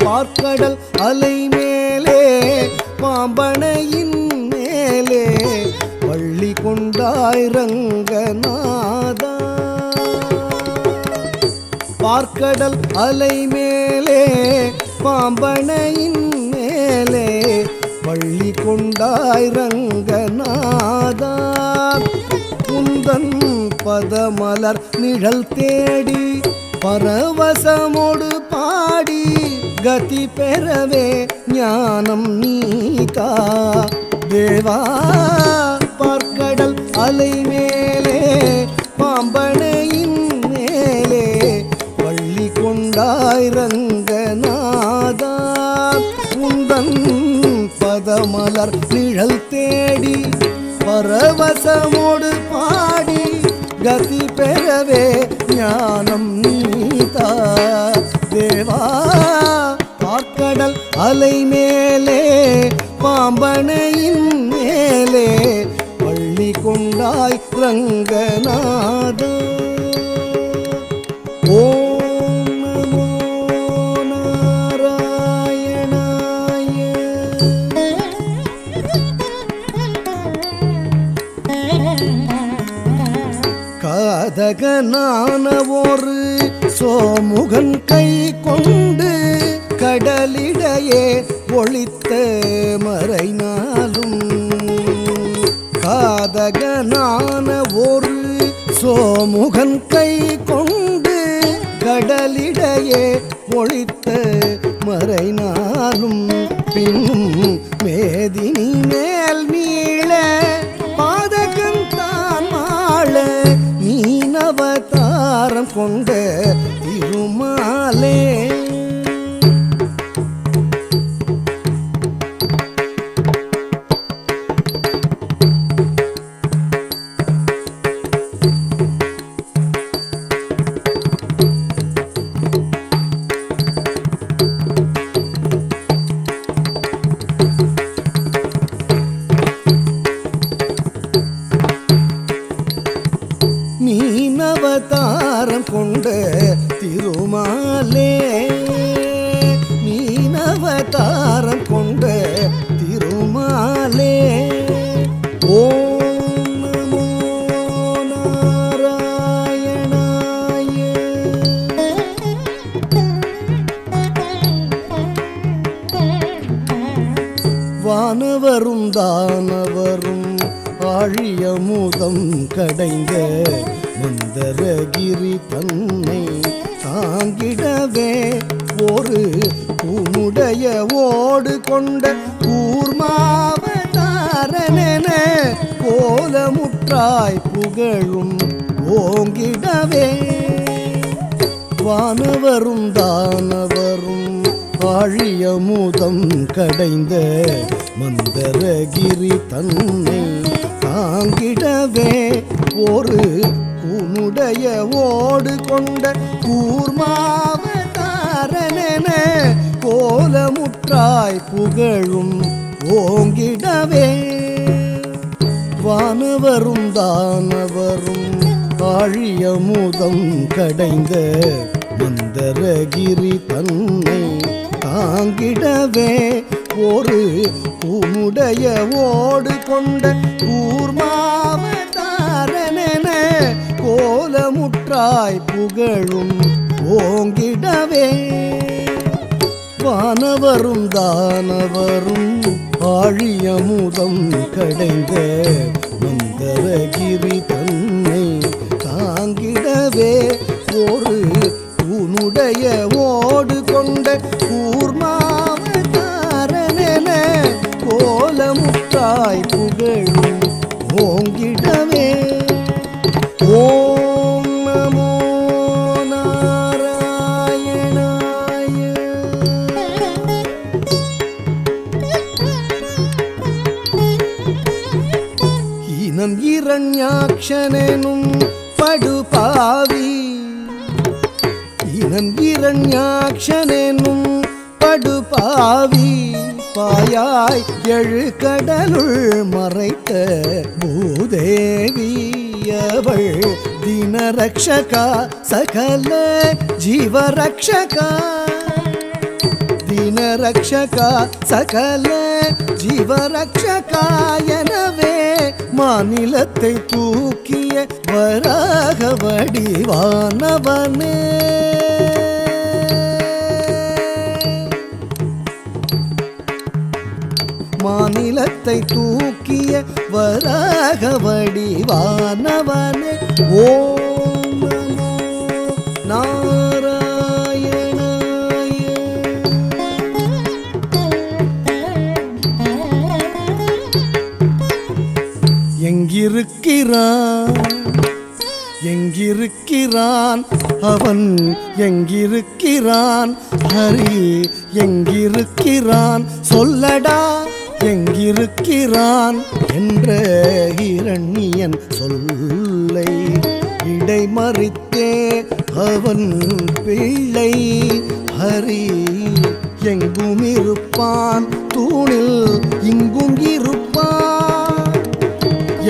பார்க்கடல் அலை மேலே பாம்பனையின் மேலே பள்ளி கொண்டாய் ரங்கநாதா. பார்க்கடல் அலை மேலே பாம்பனையின் மேலே பள்ளி கொண்டாய் ரங்கநாதா. குந்தன் பதமலர் நிழல் தேடி பரவசமோடு பாடி கதி பெறவே ஞானம் நீதா தேவா. பார்க்கடல் அலை மேலே பாம்பனையின் மேலே பள்ளி கொண்டாய் ரங்கநாதா. உந்தன் பதமலர் நிழல் தேடி பரவசமோடு பாடி கதி பெறவே ஞானம் நீதா தேவா. பார்க்கடல் அலை மேலே பாம்பனையின் மேலே பள்ளி கொண்டாய் ரங்கநாதா. ஓம் நமோ நாராயணாய. காதகனான ஒரு சோமுகன் கை கொண்டு கடலிடையே ஒளித்த மறைநாளும். காதகனான ஒரு சோமுகன் கை கொண்டு கடலிடையே ஒளித்த மறைநாளும். பின்னும் மேதினி மேல் மீள பாதகன் தான் மாள மீனவதாரம் கொண்ட திருமாலே. மீனவதாரம் கொண்ட திருமாலே. மீனவதாரம் கொண்ட திருமாலே. ஓம் நமோ நாராயணாய. வானவரும் தானவரும் ஆழியமுதம் கடைந்த மந்தரகிரி தன்னை தாங்கிடவே ஒரு பூமுடைய ஓடு கொண்ட கூர்மாவதாரனென கோலமுற்றாய் புகழும் ஓங்கிடவே. வானவரும் தானவரும் ஆழியமுதம் கடைந்த மந்தரகிரி தன்னை தாங்கிடவே ஒரு கூனுடைய ஓடு கொண்ட கூர்மாவதாரனென கோலமுற்றாய் புகழும் ஓங்கிடவே. வானவரும் தானவரும் ஆழியமுதம் கடைந்த மந்தரகிரி தன்னை தாங்கிடவே ஒரு கூனுடைய ஓடு கொண்ட கூர்மாவதாரனென கோலமுற்றாய் புகழும் ஓங்கிடவே. வானவரும் தானவரும் ஆழியமுதம் கடைந்த மந்தரகிரி தன்னை தாங்கிடவே ஒரு கூனுடைய ஓடு கொண்ட கூர்மாவதாரனென இரண்யாக்ஷனும் படுபாவி இனம் இரண்யாக்ஷனும் படுபாவி பாயாய் எழு கடலுள் மறைத்த பூதேவி அவள் தினரக்ஷகா சகல ஜீவரக்ஷகா தினரக்ஷகா சகல ஜீவரக்ஷகா எனவே மாநிலத்தை தூக்கிய வராக வடிவானவனே மாநிலத்தை தூக்கிய வராக வடிவானவனே ஓம் நமோ நாராயணாய. எங்கிருக்கிறான் அவன் எங்கிருக்கிறான் ஹரி எங்கிருக்கிறான் சொல்லடா எங்கிருக்கிறான் என்ற இரண்யன் சொல்லை இடைமறித்தே அவன் பிள்ளை ஹரி எங்கும் இருப்பான் தூணில் இங்கும் இருப்பான்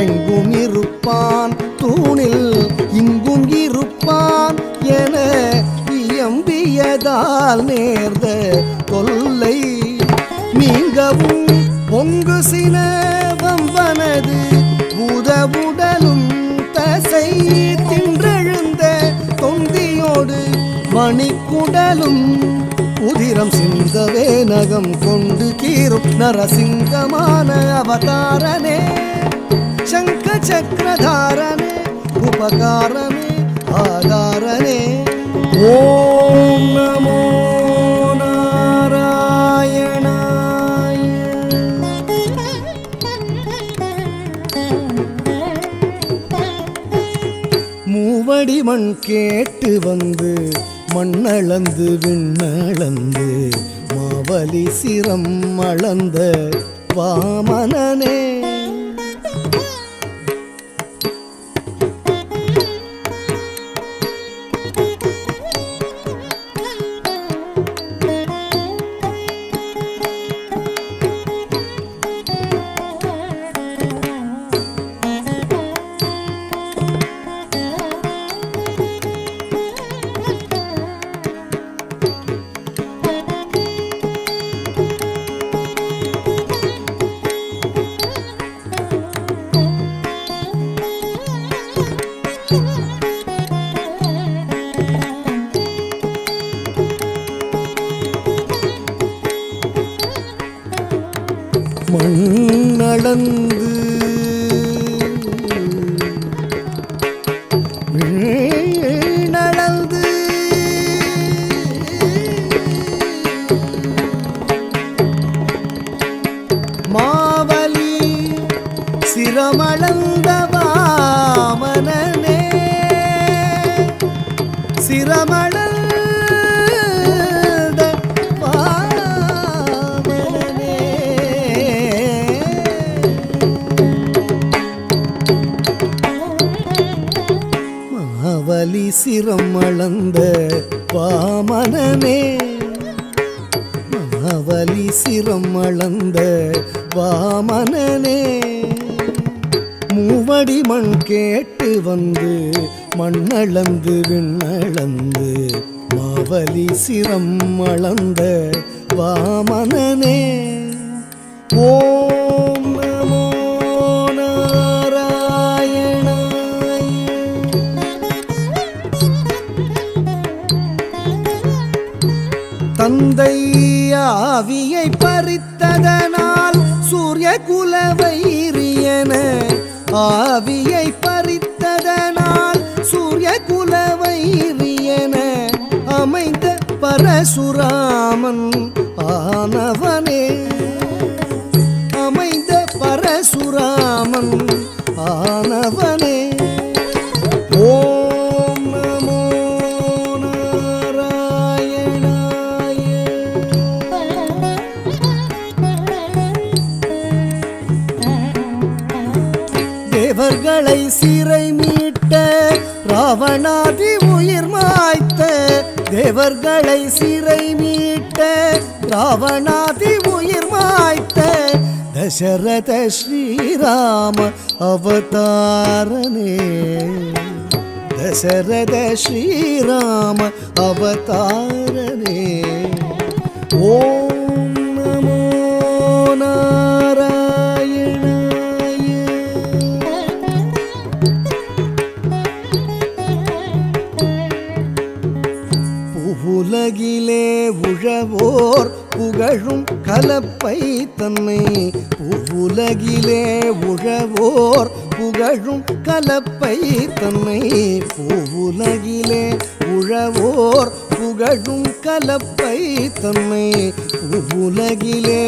எங்கும் இருப்பான் தூணில் இங்கும் இருப்பான் என இயம்பியதால் நேர்ந்த தொல்லை நீங்கவும் பொங்கு சினவம்பனது பூதவுடலும் தசை தின்றெழுந்த தொந்தியோடு மணிக்குடலும் உதிரம் சிந்தவே நகம் கொண்டு கீரும் நரசிங்கமான அவதாரனே சங்க சக்கரதாரனே உபகாரனே ஆதாரனே ஓம் நமோ மூவடி மண் கேட்டு வந்து மண்ணளந்து விண்ணளந்து மாவலி சிரம் அளந்த வாமனனே மண்ணளந்து வீணளந்து மாவலி சிரமளந்த வாமனனே சிரமள மாவலி சிரம் அளந்த வாமனனே மாவலி சிரம் அளந்த வாமனனே மூவடி மண் கேட்டு வந்து மண்ணளந்து விண்ணளந்து மாவலி சிரம் அளந்த வாமனனே ஓம் நமோ தந்தை ஆவியை பறித்ததனால் சூரிய குலவைரியன ஆவியை பறித்ததனால் சூரிய குலவைரியன அமைந்த பரசுராமன் ஆனவனே அமைந்த பரசுராமன் ஆனவனே ஓம் நமோ தேவர்களை சிறை தேவர்களை சிறை மீட்ட ராவணாதி உயிர் மாய்த்த தசரத ஸ்ரீராம அவதாரனே தசரத ஸ்ரீராம அவதாரனே ஓம் நமோ நாராயணாய புவுலகிலே உழவோர் புகழும் கலப்பை தன்னை புவுலகிலே உழவோர் புகழும் கலப்பை தன்னை புவுலகிலே உழவோர் புகழும் கலப்பை தன்னை புவுலகிலே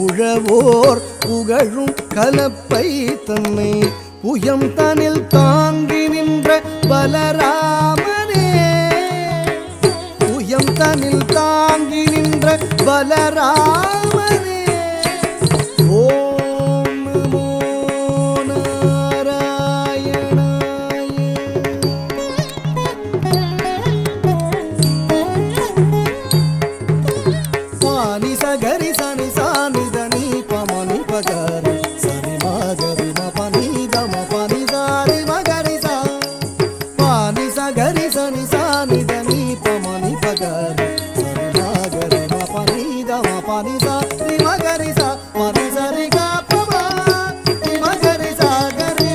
உழவோர் புகழும் கலப்பை தன்னை புயம் தனில் தாங்கி நின்ற பலராமனே புயம் தனில் தாங்கி நின்ற பலராமனே ஓம் நமோ நாராயணாய பானி சகரி சனி சானி தனி பமனி பகரி சனி மகரி மபனி தம பனி தாரி மகரி சா பானி சகரி சனி சானி தனி பமனி பகரி சனி மகரி மபனி தம பனி சா ரி மகரி சா பனி சரி கா பமா ரி மகரி சா கரி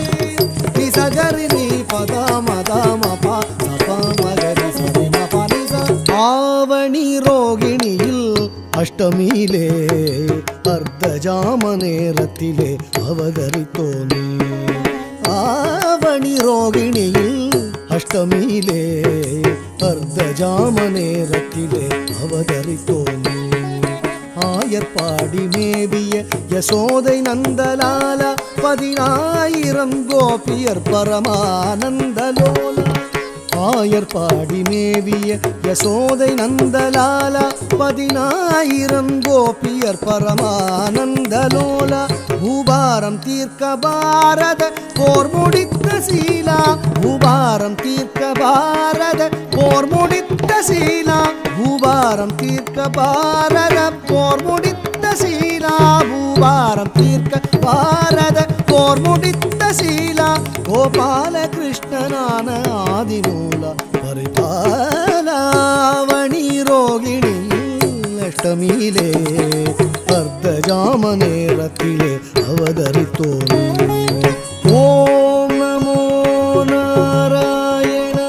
ரி சகரி நீ பதா மதா மபா சபா மகரி சரி மபனி சா ஆவணி ரோகிணியில் அஷ்டமியிலே அர்த்தஜாம நேரத்திலே அவதரித்தோனே ஆவணி ரோகிணியில் அஷ்டமியிலே அர்த்தஜாம நேரத்திலே அவதரித்தோனே ஆயர்பாடி மேவிய யசோதை நந்தலால 10,000 கோபியர் பரமானந்தலோல ஆயர்பாடி மேவிய யசோதை நந்தலால 10,000 கோபியர் பரமானந்தலோல பூபாரம் தீர்க்க பாரத போர் முடித்த சீலா பூபாரம் தீர்க்க பாரத போர் முடித்த சீலா பூபாரம் தீர்க்க பாரத போர் முடித்த சீலா பூபாரம் தீர்க்க பாரத போர் முடித்த சீலா கோபால கிருஷ்ணனான ஆதிமூல பரிபாலாவணி ரோகிணி அஷ்டமியிலே அர்த்தஜாம நேரத்திலே அவதரித்தோனே ஓம் நமோ நாராயணாய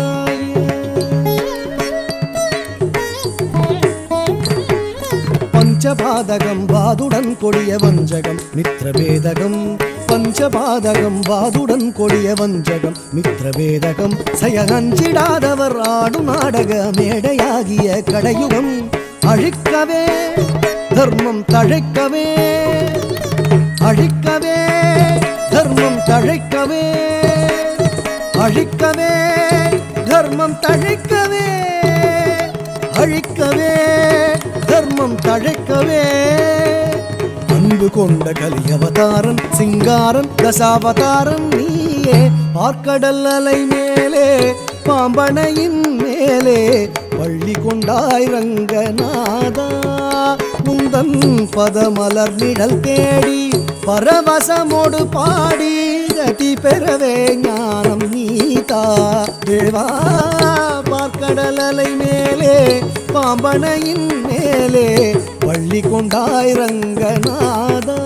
பஞ்சபாதகம் வாதுடன் கொடிய வஞ்சகம் மித்ரபேதகம் பஞ்சபாதகம் வாதுடன் கொடிய வஞ்சகம் மித்ரபேதகம் செயலஞ்சிடாதவர் ஆடும் நாடக மேடையாகிய கடையுகம் அழிக்கவே தர்மம் தழைக்கவே அழிக்கவே தர்மம் தழைக்கவே அழிக்கவே தர்மம் தழைக்கவே அழிக்கவே தர்மம் தழைக்கவே அன்பு கொண்ட கலியவதாரன் சிங்காரன் தசாவதாரன் நீயே பார்க்கடல் அலை மேலே பாம்பனையின் மேலே பள்ளி கொண்டாய் ரங்கநாதா உந்தன் பதமலர் நிழல் தேடி பரவசமோடு பாடி கதி பெறவே ஞானம் நீதா தேவா பார்க்கடல் அலை மேலே பாம்பனையின் மேலே பள்ளி கொண்டாய் ரங்கநாதா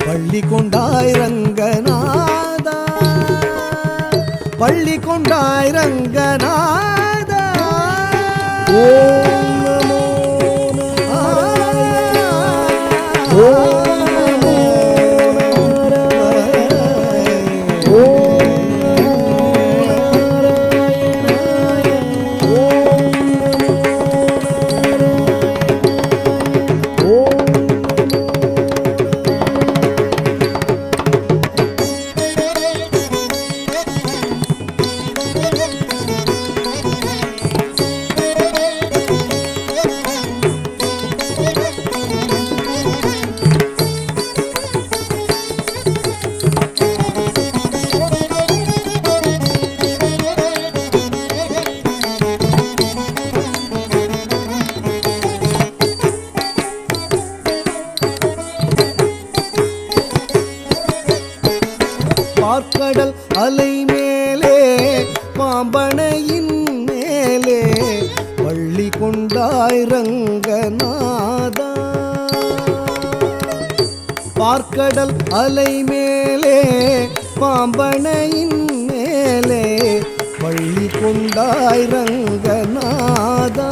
பள்ளி கொண்டாய் ரங்கநாதா பள்ளி கொண்டாய் ரங்கநாதா ஓம் நமோ நாராயணாய ஓம் நமோ நாராயணாய ஓம் நமோ நாராயணாய ஓம் நமோ நாராயணாய ஓம் அலை மேலே பாம்பனையின் மேலே பள்ளி கொண்டாய் ரங்கநாதா. பார்க்கடல் அலை மேலே பாம்பனையின் மேலே பள்ளி கொண்டாய் ரங்கநாதா.